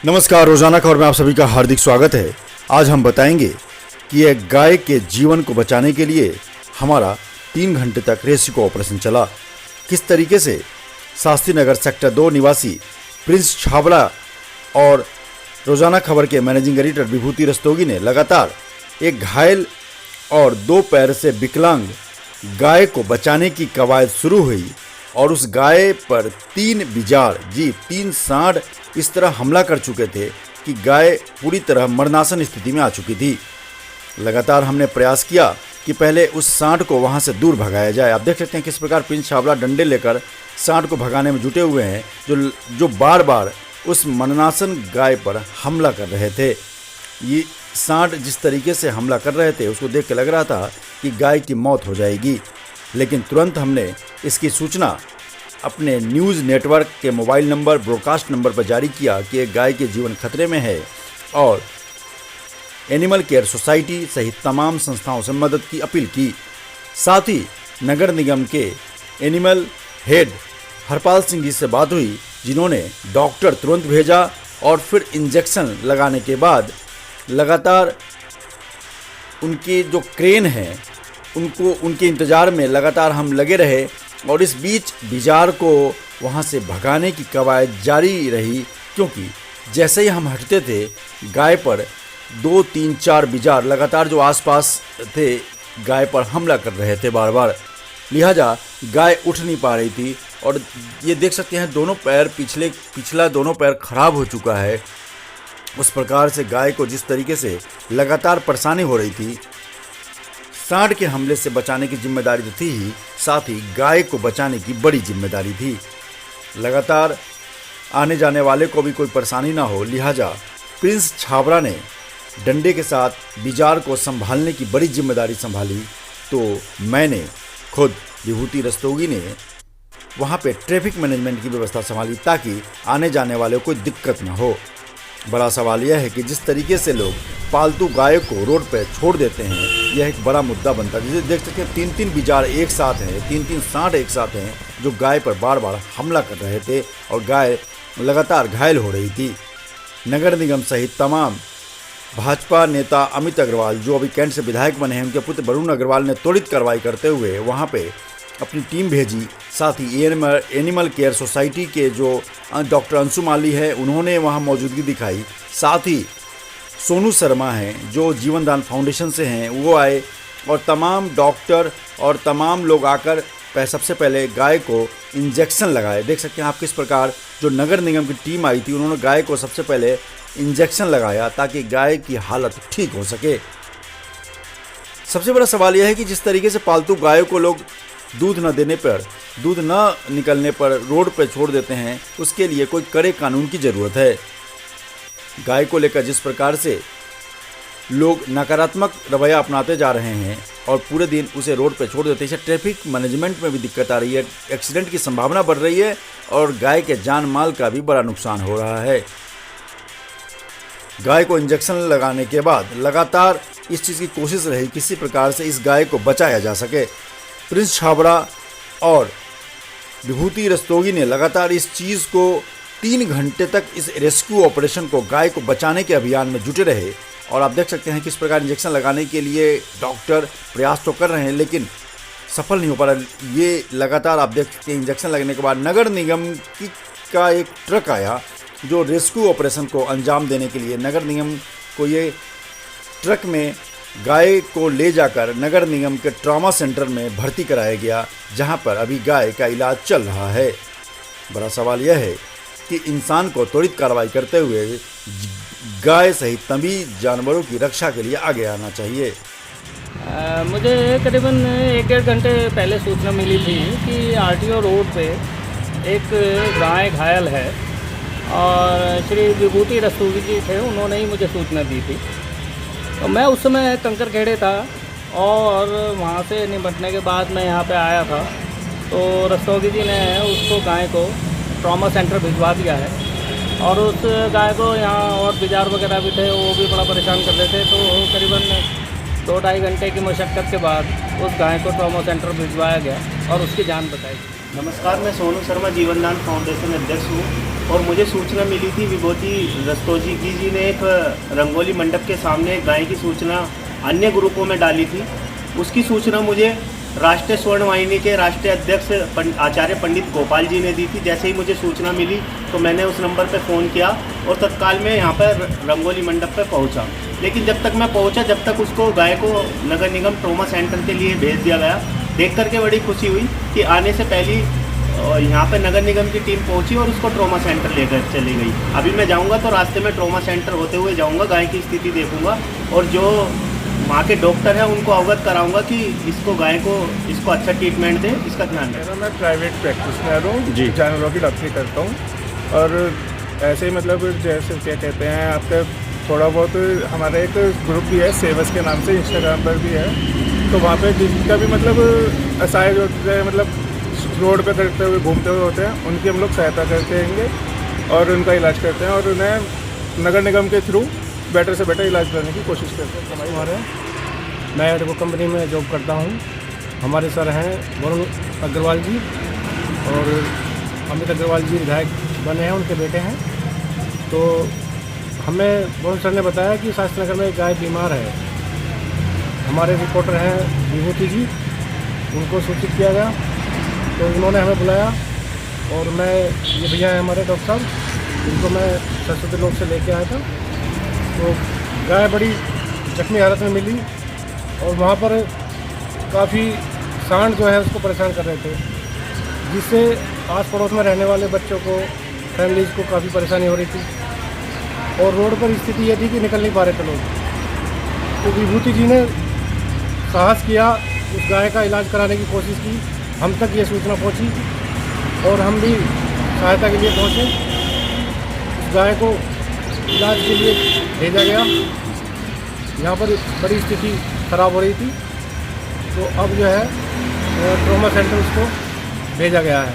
नमस्कार, रोजाना खबर में आप सभी का हार्दिक स्वागत है। आज हम बताएंगे कि एक गाय के जीवन को बचाने के लिए हमारा 3 घंटे तक रेस्क्यू ऑपरेशन चला। किस तरीके से शास्त्री नगर सेक्टर 2 निवासी प्रिंस छाबड़ा और रोजाना खबर के मैनेजिंग एडिटर विभूति रस्तोगी ने लगातार एक घायल और 2 पैर से विकलांग गाय को बचाने की कवायद शुरू हुई और उस गाय पर 3 सांड इस तरह हमला कर चुके थे कि गाय पूरी तरह मरणासन स्थिति में आ चुकी थी। लगातार हमने प्रयास किया कि पहले उस सांड को वहां से दूर भगाया जाए। आप देख सकते हैं किस प्रकार प्रिंस छाबड़ा डंडे लेकर सांड को भगाने में जुटे हुए हैं, जो बार बार उस मरणासन गाय पर हमला कर रहे थे। ये सांड जिस तरीके से हमला कर रहे थे उसको देख के लग रहा था कि गाय की मौत हो जाएगी, लेकिन तुरंत हमने इसकी सूचना अपने न्यूज़ नेटवर्क के मोबाइल नंबर ब्रॉडकास्ट नंबर पर जारी किया कि एक गाय के जीवन खतरे में है और एनिमल केयर सोसाइटी सहित तमाम संस्थाओं से मदद की अपील की। साथ ही नगर निगम के एनिमल हेड हरपाल सिंह जी से बात हुई, जिन्होंने डॉक्टर तुरंत भेजा और फिर इंजेक्शन लगाने के बाद लगातार उनके जो क्रेन हैं उनके इंतज़ार में लगातार हम लगे रहे और इस बीच बिजार को वहाँ से भगाने की कवायद जारी रही, क्योंकि जैसे ही हम हटते थे गाय पर 2, 3, 4 बिजार लगातार जो आसपास थे गाय पर हमला कर रहे थे बार। लिहाजा गाय उठ नहीं पा रही थी और ये देख सकते हैं दोनों पैर पिछला दोनों पैर खराब हो चुका है। उस प्रकार से गाय को जिस तरीके से लगातार परेशानी हो रही थी, सांड के हमले से बचाने की जिम्मेदारी तो थी ही, साथ ही गाय को बचाने की बड़ी जिम्मेदारी थी। लगातार आने जाने वाले को भी कोई परेशानी ना हो, लिहाजा प्रिंस छाबड़ा ने डंडे के साथ बिजार को संभालने की बड़ी जिम्मेदारी संभाली। तो मैंने खुद विभूति रस्तोगी ने वहाँ पे ट्रैफिक मैनेजमेंट की व्यवस्था संभाली ताकि आने जाने वाले को कोई दिक्कत ना हो। बड़ा सवाल यह है कि जिस तरीके से लोग पालतू गाय को रोड पर छोड़ देते हैं, यह एक बड़ा मुद्दा बनता है। जैसे देख सकते हैं 3 बिजार एक साथ हैं, 3 सांड एक साथ हैं जो गाय पर बार बार हमला कर रहे थे और गाय लगातार घायल हो रही थी। नगर निगम सहित तमाम भाजपा नेता अमित अग्रवाल, जो अभी कैंट से विधायक बने हैं, उनके पुत्र वरुण अग्रवाल ने त्वरित कार्रवाई करते हुए वहाँ पे अपनी टीम भेजी। साथ ही एनिमल केयर सोसाइटी के जो डॉक्टर अंशु माली है, उन्होंने वहाँ मौजूदगी दिखाई। साथ ही सोनू शर्मा हैं जो जीवनदान फाउंडेशन से हैं, वो आए और तमाम डॉक्टर और तमाम लोग आकर सबसे पहले गाय को इंजेक्शन लगाए। देख सकते हैं आप किस प्रकार जो नगर निगम की टीम आई थी, उन्होंने गाय को सबसे पहले इंजेक्शन लगाया ताकि गाय की हालत ठीक हो सके। सबसे बड़ा सवाल यह है कि जिस तरीके से पालतू गायों को लोग दूध न निकलने पर रोड पर छोड़ देते हैं, उसके लिए कोई कड़े कानून की ज़रूरत है। गाय को लेकर जिस प्रकार से लोग नकारात्मक रवैया अपनाते जा रहे हैं और पूरे दिन उसे रोड पर छोड़ देते हैं, इससे ट्रैफिक मैनेजमेंट में भी दिक्कत आ रही है, एक्सीडेंट की संभावना बढ़ रही है और गाय के जान माल का भी बड़ा नुकसान हो रहा है। गाय को इंजेक्शन लगाने के बाद लगातार इस चीज़ की कोशिश रही किसी प्रकार से इस गाय को बचाया जा सके। प्रिंस छाबड़ा और विभूति रस्तोगी ने लगातार इस चीज़ को 3 घंटे तक इस रेस्क्यू ऑपरेशन को गाय को बचाने के अभियान में जुटे रहे और आप देख सकते हैं किस प्रकार इंजेक्शन लगाने के लिए डॉक्टर प्रयास तो कर रहे हैं लेकिन सफल नहीं हो पा रहा। ये लगातार आप देख सकते हैं इंजेक्शन लगने के बाद नगर निगम का एक ट्रक आया जो रेस्क्यू ऑपरेशन को अंजाम देने के लिए नगर निगम को ये ट्रक में गाय को ले जाकर नगर निगम के ट्रॉमा सेंटर में भर्ती कराया गया, जहां पर अभी गाय का इलाज चल रहा है। बड़ा सवाल यह है कि इंसान को त्वरित कार्रवाई करते हुए गाय सहित तभी जानवरों की रक्षा के लिए आगे आना चाहिए। मुझे करीबन 1-1.5 घंटे पहले सूचना मिली थी कि आरटीओ रोड पे एक गाय घायल है और श्री विभूति रस्तोगी जी थे, उन्होंने ही मुझे सूचना दी थी। तो मैं उस समय कंकर खेड़े था और वहाँ से निपटने के बाद मैं यहाँ पे आया था, तो रस्तोगी जी ने उसको गाय को ट्रॉमा सेंटर भिजवा दिया है और उस गाय को यहाँ और बिजार वगैरह भी थे, वो भी बड़ा परेशान कर रहे थे। तो करीबन 2-2.5 घंटे की मशक्क़त के बाद उस गाय को ट्रॉमा सेंटर भिजवाया गया और उसकी जान बचाई। नमस्कार, मैं सोनू शर्मा जीवनदान फाउंडेशन अध्यक्ष हूँ और मुझे सूचना मिली थी विभूति रस्तोगी जी ने एक रंगोली मंडप के सामने एक गाय की सूचना अन्य ग्रुपों में डाली थी। उसकी सूचना मुझे राष्ट्रीय स्वर्ण वाहिनी के राष्ट्रीय अध्यक्ष आचार्य पंडित गोपाल जी ने दी थी। जैसे ही मुझे सूचना मिली तो मैंने उस नंबर पर फ़ोन किया और तत्काल में यहाँ पर रंगोली मंडप पर पहुँचा। लेकिन जब तक मैं पहुँचा, जब तक उसको गाय को नगर निगम ट्रॉमा सेंटर के लिए भेज दिया गया, देख करके बड़ी खुशी हुई कि आने से पहले यहाँ पर नगर निगम की टीम पहुँची और उसको ट्रॉमा सेंटर लेकर चली गई। अभी मैं जाऊँगा तो रास्ते में ट्रॉमा सेंटर होते हुए जाऊँगा, गाय की स्थिति देखूँगा और जो वहाँ के डॉक्टर हैं उनको अवगत कराऊँगा कि इसको गाय को इसको अच्छा ट्रीटमेंट दें, इसका ध्यान रखें। मैं प्राइवेट प्रैक्टिशनर हूँ जी। जानवरों की डॉक्टरी करता हूँ और ऐसे ही मतलब जैसे क्या कहते हैं आपका थोड़ा बहुत हमारा एक ग्रुप भी है सेवस के नाम से, इंस्टाग्राम पर भी है। तो वहाँ पे जिनका भी मतलब असहाय होते हैं, मतलब रोड पे करते हुए घूमते हुए होते हैं, उनकी हम लोग सहायता करते हैं और उनका इलाज करते हैं और उन्हें नगर निगम के थ्रू बेटर से बेटर इलाज करने की कोशिश करते हैं। हमारे मैं एडको कंपनी में जॉब करता हूँ। हमारे सर हैं वरुण अग्रवाल जी और अमित अग्रवाल जी विधायक बने हैं, उनके बेटे हैं। तो हमें वरुण सर ने बताया कि शास्त्री नगर में एक गाय बीमार है। हमारे रिपोर्टर हैं विभूति जी, उनको सूचित किया गया तो उन्होंने हमें बुलाया और मैं ये भैया हैं हमारे डॉक्टर साहब, इनको मैं सरस्वती लोक से लेके आया था। तो गाय बड़ी जख्मी हालत में मिली और वहाँ पर काफ़ी सांड जो है उसको परेशान कर रहे थे, जिससे आस पड़ोस में रहने वाले बच्चों को, फैमिलीज़ को काफ़ी परेशानी हो रही थी और रोड पर स्थिति ये थी कि निकल नहीं पा रहे थे लोग। तो विभूति जी ने साहस किया, उस गाय का इलाज कराने की कोशिश की। हम तक ये सूचना पहुंची और हम भी सहायता के लिए पहुंचे। उस गाय को इलाज के लिए भेजा गया। यहाँ पर बड़ी स्थिति ख़राब हो रही थी, तो अब जो है ट्रॉमा सेंटर उसको भेजा गया है।